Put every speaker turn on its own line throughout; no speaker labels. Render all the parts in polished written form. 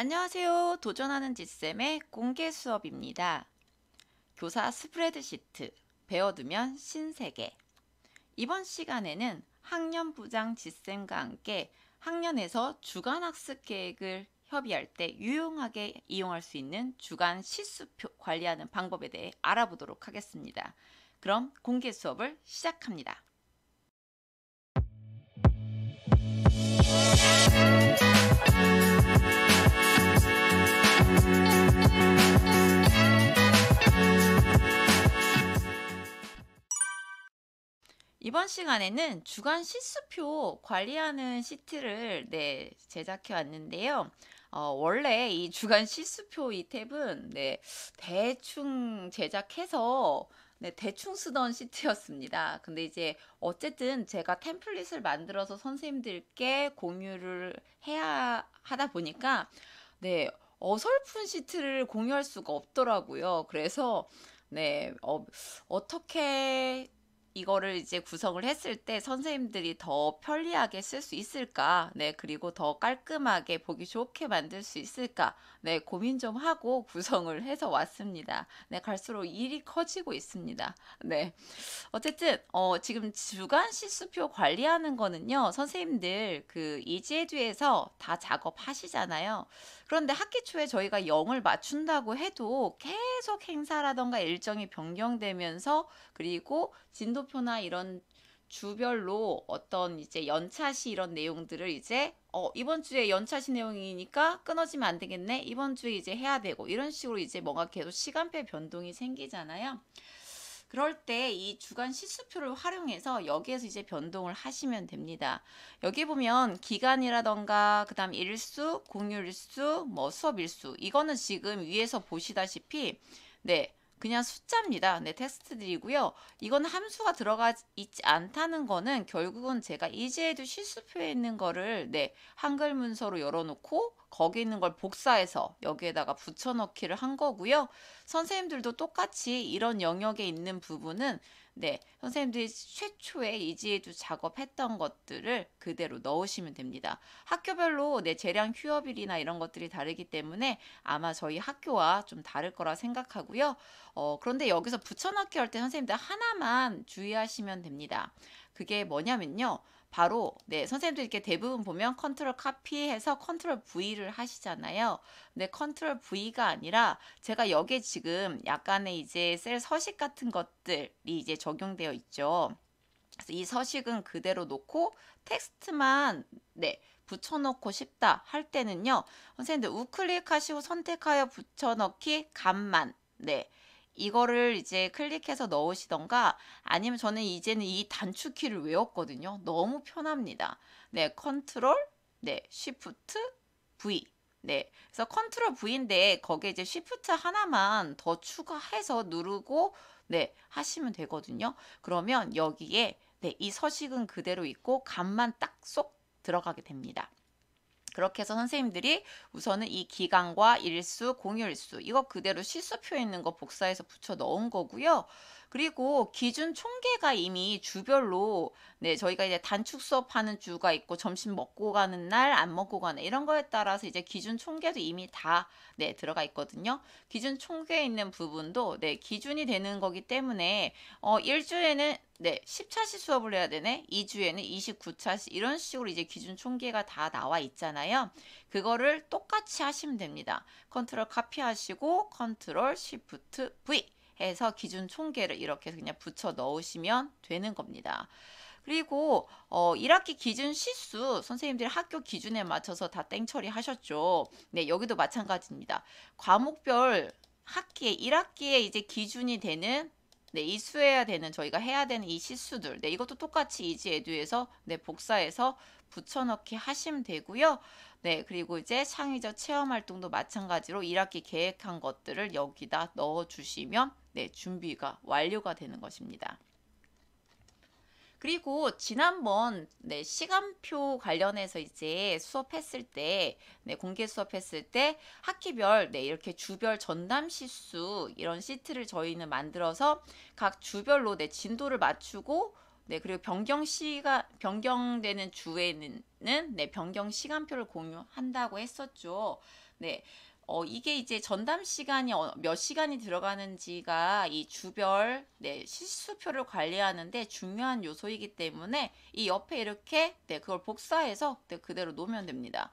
안녕하세요. 도전하는 지쌤의 공개 수업입니다. 교사 스프레드시트 배워두면 신세계. 이번 시간에는 학년부장 지쌤과 함께 학년에서 주간학습 계획을 협의할 때 유용하게 이용할 수 있는 주간 시수표 관리하는 방법에 대해 알아보도록 하겠습니다. 그럼 공개 수업을 시작합니다. 이번 시간에는 주간 시수표 관리하는 시트를 제작해 왔는데요. 원래 이 주간 시수표 이 탭은 대충 제작해서 대충 쓰던 시트였습니다. 근데 이제 어쨌든 제가 템플릿을 만들어서 선생님들께 공유를 해야 하다 보니까 어설픈 시트를 공유할 수가 없더라고요. 그래서 어떻게 이거를 이제 구성을 했을 때 선생님들이 더 편리하게 쓸 수 있을까? 그리고 더 깔끔하게 보기 좋게 만들 수 있을까? 고민 좀 하고 구성을 해서 왔습니다. 갈수록 일이 커지고 있습니다. 어쨌든 지금 주간 시수표 관리하는 거는요. 선생님들 그 이지에듀에서 다 작업하시잖아요. 그런데 학기 초에 저희가 0을 맞춘다고 해도 계속 행사라던가 일정이 변경되면서 그리고 진도표나 이런 주별로 어떤 이제 연차시 이런 내용들을 이제 이번 주에 연차시 내용이니까 끊어지면 안 되겠네. 이번 주에 이제 해야 되고 이런 식으로 이제 뭔가 계속 시간표 변동이 생기잖아요. 그럴 때 이 주간 시수표를 활용해서 여기에서 이제 변동을 하시면 됩니다. 여기 보면 기간이라던가 그 다음 일수, 공휴일수, 수업일수 이거는 지금 위에서 보시다시피 그냥 숫자입니다. 텍스트들이고요. 이건 함수가 들어가 있지 않다는 거는 결국은 제가 이제에도 실수표에 있는 거를 한글 문서로 열어놓고 거기 있는 걸 복사해서 여기에다가 붙여넣기를 한 거고요. 선생님들도 똑같이 이런 영역에 있는 부분은 선생님들이 최초에 이지에도 작업했던 것들을 그대로 넣으시면 됩니다. 학교별로 재량 휴업일이나 이런 것들이 다르기 때문에 아마 저희 학교와 좀 다를 거라 생각하고요. 그런데 여기서 붙여넣기 할 때 선생님들 하나만 주의하시면 됩니다. 그게 뭐냐면요. 바로 선생님들 이렇게 대부분 보면 컨트롤 카피해서 컨트롤 V를 하시잖아요. 근데 컨트롤 V가 아니라 제가 여기에 지금 약간의 이제 셀 서식 같은 것들이 이제 적용되어 있죠. 그래서 이 서식은 그대로 놓고 텍스트만 붙여넣고 싶다 할 때는요. 선생님들 우클릭하시고 선택하여 붙여넣기 값만 이거를 이제 클릭해서 넣으시던가 아니면 저는 이제는 이 단축키를 외웠거든요. 너무 편합니다. 컨트롤, 쉬프트, V. 그래서 컨트롤 V인데 거기에 이제 쉬프트 하나만 더 추가해서 누르고 하시면 되거든요. 그러면 여기에 이 서식은 그대로 있고 값만 딱 쏙 들어가게 됩니다. 그렇게 해서 선생님들이 우선은 이 기간과 일수, 공휴일수 이거 그대로 시수표에 있는 거 복사해서 붙여 넣은 거고요. 그리고 기준 총계가 이미 주별로 저희가 이제 단축 수업하는 주가 있고 점심 먹고 가는 날, 안 먹고 가는 이런 거에 따라서 이제 기준 총계도 이미 다 들어가 있거든요. 기준 총계에 있는 부분도 기준이 되는 거기 때문에 1주에는 10차시 수업을 해야 되네. 2주에는 29차시 이런 식으로 이제 기준 총계가 다 나와 있잖아요. 그거를 똑같이 하시면 됩니다. 컨트롤 카피하시고 컨트롤 쉬프트 V 해서 기준 총계를 이렇게 그냥 붙여 넣으시면 되는 겁니다. 그리고 1학기 기준 시수 선생님들이 학교 기준에 맞춰서 다 땡처리 하셨죠. 여기도 마찬가지입니다. 과목별 학기에 1학기에 이제 기준이 되는 이수해야 되는 저희가 해야 되는 이 시수들 이것도 똑같이 이지에듀에서 복사해서 붙여넣기 하시면 되고요. 그리고 이제 창의적 체험 활동도 마찬가지로 1학기 계획한 것들을 여기다 넣어 주시면 준비가 완료가 되는 것입니다. 그리고 지난번 시간표 관련해서 이제 수업했을 때 공개 수업했을 때 학기별 이렇게 주별 전담 시수 이런 시트를 저희는 만들어서 각 주별로 진도를 맞추고 그리고 변경되는 주에는 변경 시간표를 공유한다고 했었죠. 네. 이게 이제 전담 시간이 몇 시간이 들어가는지가 이 주별 네, 실수표를 관리하는데 중요한 요소이기 때문에 이 옆에 이렇게 네, 그걸 복사해서 네, 그대로 놓으면 됩니다.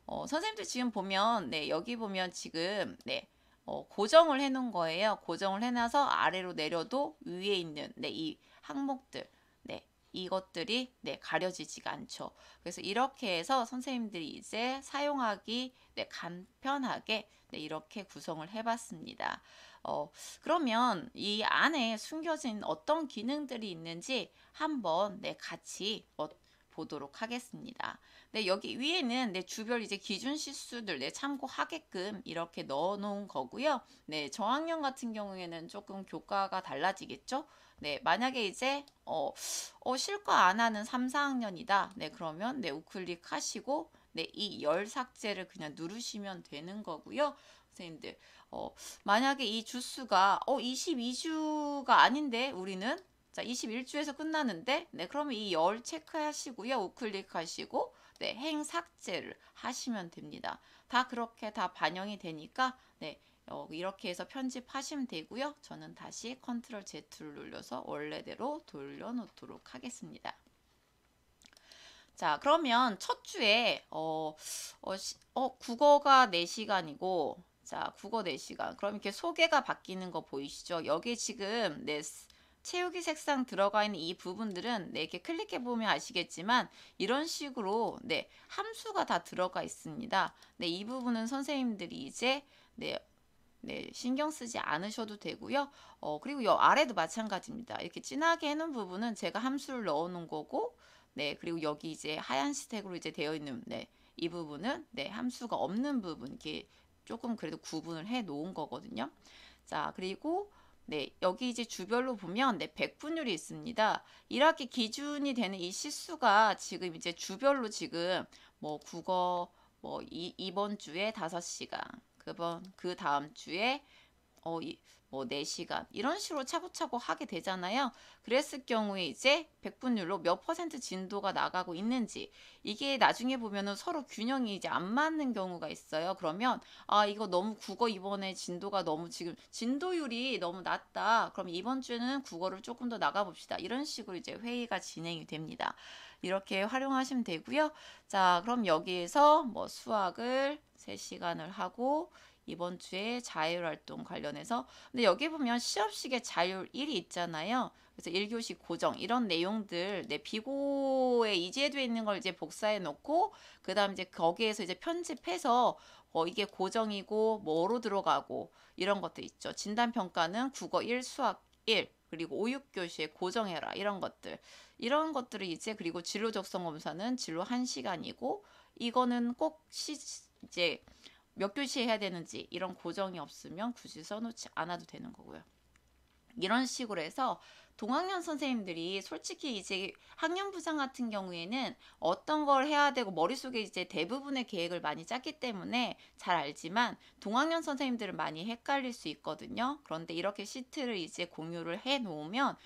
선생님들 지금 보면 네, 여기 보면 지금 네, 고정을 해 놓은 거예요. 고정을 해놔서 아래로 내려도 위에 있는 네, 이 항목들 네, 이것들이 네, 가려지지가 않죠. 그래서 이렇게 해서 선생님들이 이제 사용하기 네, 간편하게 네, 이렇게 구성을 해봤습니다. 그러면 이 안에 숨겨진 어떤 기능들이 있는지 한번 네, 같이 보도록 하겠습니다. 네, 여기 위에는 네, 주별 이제 기준 실수들 네, 참고하게끔 이렇게 넣어 놓은 거고요. 네, 저학년 같은 경우에는 조금 교과가 달라지겠죠? 네, 만약에 이제 실과 안 하는 3, 4학년이다. 네, 그러면 네, 우클릭 하시고 네, 이 열 삭제를 그냥 누르시면 되는 거고요. 선생님들, 만약에 이 주수가 22주가 아닌데 우리는 자, 21주에서 끝나는데 네, 그러면 이 열 체크하시고요. 우클릭 하시고 네, 행 삭제를 하시면 됩니다. 다 그렇게 다 반영이 되니까 네, 이렇게 해서 편집하시면 되고요. 저는 다시 컨트롤 Z를 눌러서 원래대로 돌려놓도록 하겠습니다. 자, 그러면 첫 주에 국어가 4시간이고 자, 국어 4시간. 그럼 이렇게 소개가 바뀌는 거 보이시죠? 여기 지금 네, 채우기 색상 들어가 있는 이 부분들은 네, 이렇게 클릭해 보면 아시겠지만 이런 식으로 네, 함수가 다 들어가 있습니다. 네, 이 부분은 선생님들이 이제 네, 네, 신경 쓰지 않으셔도 되고요. 그리고 요 아래도 마찬가지입니다. 이렇게 진하게 해놓은 부분은 제가 함수를 넣어 놓은 거고, 네, 그리고 여기 이제 하얀 색으로 이제 되어 있는, 네, 이 부분은, 네, 함수가 없는 부분, 이렇게 조금 그래도 구분을 해 놓은 거거든요. 자, 그리고, 네, 여기 이제 주별로 보면, 네, 백분율이 있습니다. 1학기 기준이 되는 이 시수가 지금 이제 주별로 지금, 뭐, 국어, 뭐, 이번 주에 5시간, 그 다음 주에 뭐 4시간 이런 식으로 차고차고 하게 되잖아요. 그랬을 경우에 이제 백분율로 몇 퍼센트 진도가 나가고 있는지 이게 나중에 보면은 서로 균형이 이제 안 맞는 경우가 있어요. 그러면 이거 너무 국어 이번에 진도가 너무 지금 진도율이 너무 낮다. 그럼 이번 주에는 국어를 조금 더 나가 봅시다. 이런 식으로 이제 회의가 진행이 됩니다. 이렇게 활용하시면 되고요. 자, 그럼 여기에서 뭐 수학을 3시간을 하고 이번 주에 자율활동 관련해서 근데 여기 보면 시험식에 자율 1이 있잖아요. 그래서 1교시 고정 이런 내용들 내 비고에 이제돼 있는 걸 이제 복사해 놓고 그다음 이제 거기에서 이제 편집해서 이게 고정이고 뭐로 들어가고 이런 것들 있죠. 진단 평가는 국어 1, 수학 1 그리고 5, 6교시에 고정해라 이런 것들 이런 것들을 이제 그리고 진로 적성 검사는 진로 1시간이고 이거는 꼭 이제 몇 교시 해야 되는지 이런 고정이 없으면 굳이 써놓지 않아도 되는 거고요. 이런 식으로 해서 동학년 선생님들이 솔직히 이제 학년부장 같은 경우에는 어떤 걸 해야 되고 머릿속에 이제 대부분의 계획을 많이 짰기 때문에 잘 알지만 동학년 선생님들은 많이 헷갈릴 수 있거든요. 그런데 이렇게 시트를 이제 공유를 해 놓으면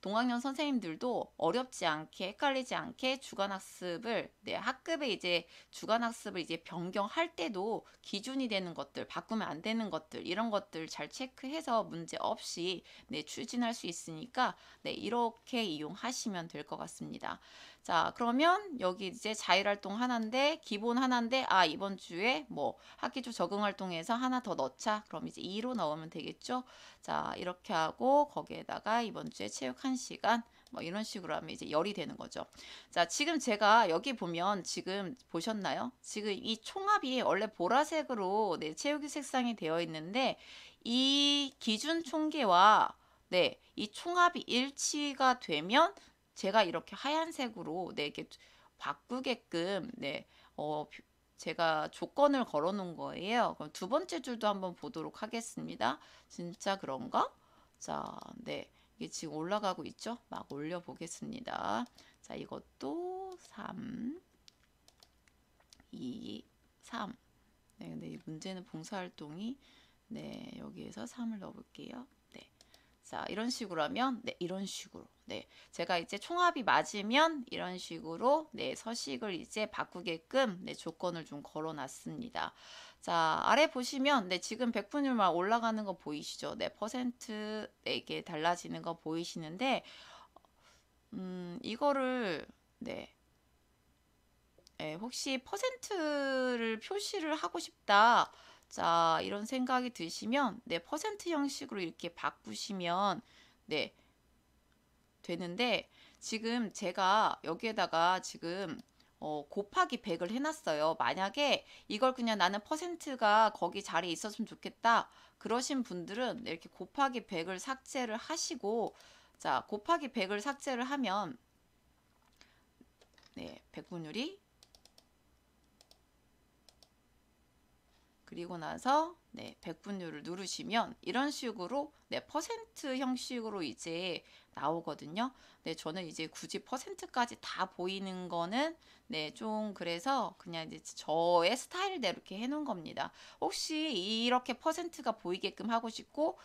동학년 선생님들도 어렵지 않게 헷갈리지 않게 주간학습을 네, 학급에 이제 주간학습을 이제 변경할 때도 기준이 되는 것들 바꾸면 안 되는 것들 이런 것들 잘 체크해서 문제 없이 네, 추진할 수 있으니까 네, 이렇게 이용하시면 될 것 같습니다. 자, 그러면 여기 이제 자율활동 하나인데 기본 하나인데 이번 주에 뭐 학기초 적응활동에서 하나 더 넣자. 그럼 이제 2로 넣으면 되겠죠. 자, 이렇게 하고 거기에다가 이번 주에 체육 1시간 뭐 이런 식으로 하면 이제 열이 되는 거죠. 자, 지금 제가 여기 보면 지금 보셨나요? 지금 이 총합이 원래 보라색으로 네, 체육이 색상이 되어 있는데 이 기준 총계와 네, 이 총합이 일치가 되면 제가 이렇게 하얀색으로 네, 이렇게 바꾸게끔 네, 제가 조건을 걸어 놓은 거예요. 그럼 두 번째 줄도 한번 보도록 하겠습니다. 진짜 그런가? 자, 네. 이게 지금 올라가고 있죠? 막 올려 보겠습니다. 자, 이것도 3, 2, 3. 네, 근데 이 문제는 봉사활동이 네, 여기에서 3을 넣어 볼게요. 네. 자, 이런 식으로 하면 네, 이런 식으로 네, 제가 이제 총합이 맞으면 이런 식으로 네, 서식을 이제 바꾸게끔 네, 조건을 좀 걸어 놨습니다. 자, 아래 보시면 네, 지금 백분율만 올라가는 거 보이시죠? 네, 퍼센트 네, 이게 달라지는 거 보이시는데 이거를 네, 혹시 퍼센트를 표시를 하고 싶다. 자, 이런 생각이 드시면 네, 퍼센트 형식으로 이렇게 바꾸시면 네, 되는데 지금 제가 여기에다가 지금 곱하기 100을 해놨어요. 만약에 이걸 그냥 나는 퍼센트가 거기 자리에 있었으면 좋겠다. 그러신 분들은 이렇게 곱하기 100을 삭제를 하시고 자, 곱하기 100을 삭제를 하면 네, 백분율이 그리고 나서 네, 백분율을 누르시면 이런 식으로 네, 퍼센트 형식으로 이제 나오거든요. 네, 저는 이제 굳이 퍼센트까지 다 보이는 거는 네, 좀 그래서 그냥 이제 저의 스타일대로 이렇게 해놓은 겁니다. 혹시 이렇게 퍼센트가 보이게끔 하고 싶고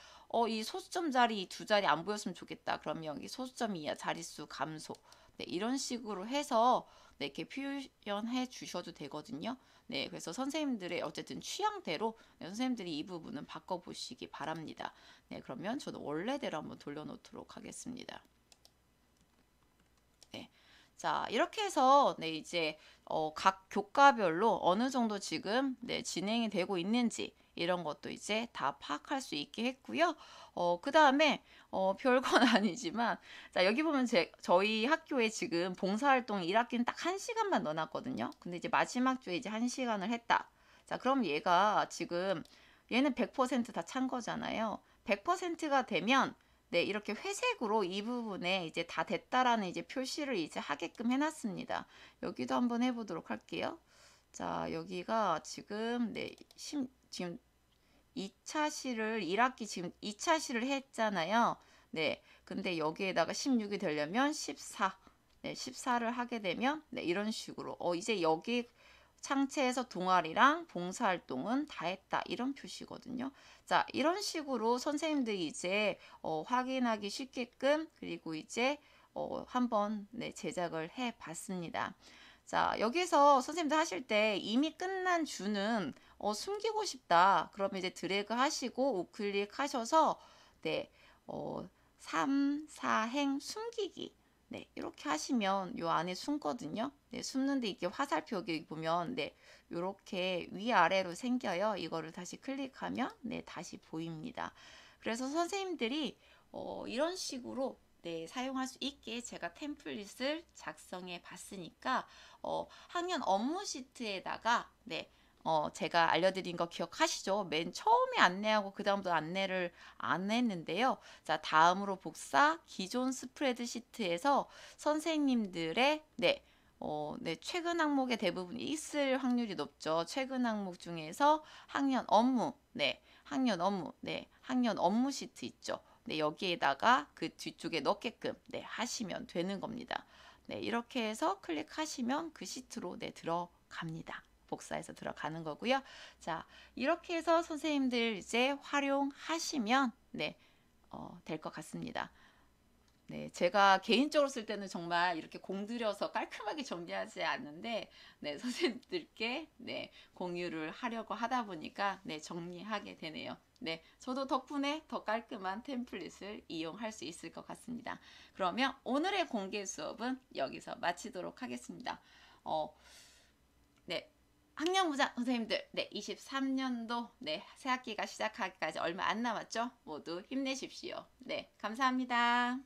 이 소수점 자리 두 자리 안 보였으면 좋겠다. 그러면 여기 소수점 이하 자릿수 감소 네, 이런 식으로 해서 네, 이렇게 표현해 주셔도 되거든요. 네, 그래서 선생님들의 어쨌든 취향대로 네, 선생님들이 이 부분은 바꿔보시기 바랍니다. 네, 그러면 저도 원래대로 한번 돌려놓도록 하겠습니다. 네. 자, 이렇게 해서 네, 이제 각 교과별로 어느 정도 지금 네, 진행이 되고 있는지 이런 것도 이제 다 파악할 수 있게 했고요. 그 다음에 별건 아니지만 자, 여기 보면 저희 학교에 지금 봉사활동 1학기는 딱 1시간만 넣어놨거든요. 근데 이제 마지막 주에 이제 1시간을 했다. 자, 그럼 얘가 지금 얘는 100%다 찬 거잖아요. 100%가 되면 네, 이렇게 회색으로 이 부분에 이제 다 됐다라는 이제 표시를 이제 하게끔 해놨습니다. 여기도 한번 해보도록 할게요. 자, 여기가 지금 네, 지금 2차 시를 1학기 지금 2차 시를 했잖아요. 네, 근데 여기에다가 16이 되려면 14, 네, 14를 하게 되면 네, 이런 식으로 이제 여기 창체에서 동아리랑 봉사활동은 다 했다 이런 표시거든요. 자, 이런 식으로 선생님들이 이제 확인하기 쉽게끔 그리고 이제 한번 네, 제작을 해 봤습니다. 자, 여기서 선생님들 하실 때 이미 끝난 주는 숨기고 싶다. 그러면 이제 드래그 하시고 우클릭 하셔서 네, 3, 4행 숨기기 네, 이렇게 하시면 요 안에 숨거든요. 네, 숨는데 이게 화살표 여기 보면 네, 요렇게 위아래로 생겨요. 이거를 다시 클릭하면 네, 다시 보입니다. 그래서 선생님들이 이런 식으로 네, 사용할 수 있게 제가 템플릿을 작성해 봤으니까 학년 업무 시트에다가 네, 제가 알려드린 거 기억하시죠? 맨 처음에 안내하고 그 다음부터 안내를 안 했는데요. 자, 다음으로 복사 기존 스프레드 시트에서 선생님들의 네, 최근 항목의 대부분이 있을 확률이 높죠. 최근 항목 중에서 학년 업무, 네, 학년 업무, 네, 학년 업무 시트 있죠. 네, 여기에다가 그 뒤쪽에 넣게끔 네, 하시면 되는 겁니다. 네, 이렇게 해서 클릭하시면 그 시트로 네, 들어갑니다. 복사해서 들어가는 거고요. 자, 이렇게 해서 선생님들 이제 활용하시면 네, 될 것 같습니다. 네, 제가 개인적으로 쓸 때는 정말 이렇게 공들여서 깔끔하게 정리하지 않는데, 네, 선생님들께 네, 공유를 하려고 하다 보니까 네, 정리하게 되네요. 네, 저도 덕분에 더 깔끔한 템플릿을 이용할 수 있을 것 같습니다. 그러면 오늘의 공개 수업은 여기서 마치도록 하겠습니다. 네. 학년부장 선생님들, 네, 23년도, 네, 새학기가 시작하기까지 얼마 안 남았죠? 모두 힘내십시오. 네, 감사합니다.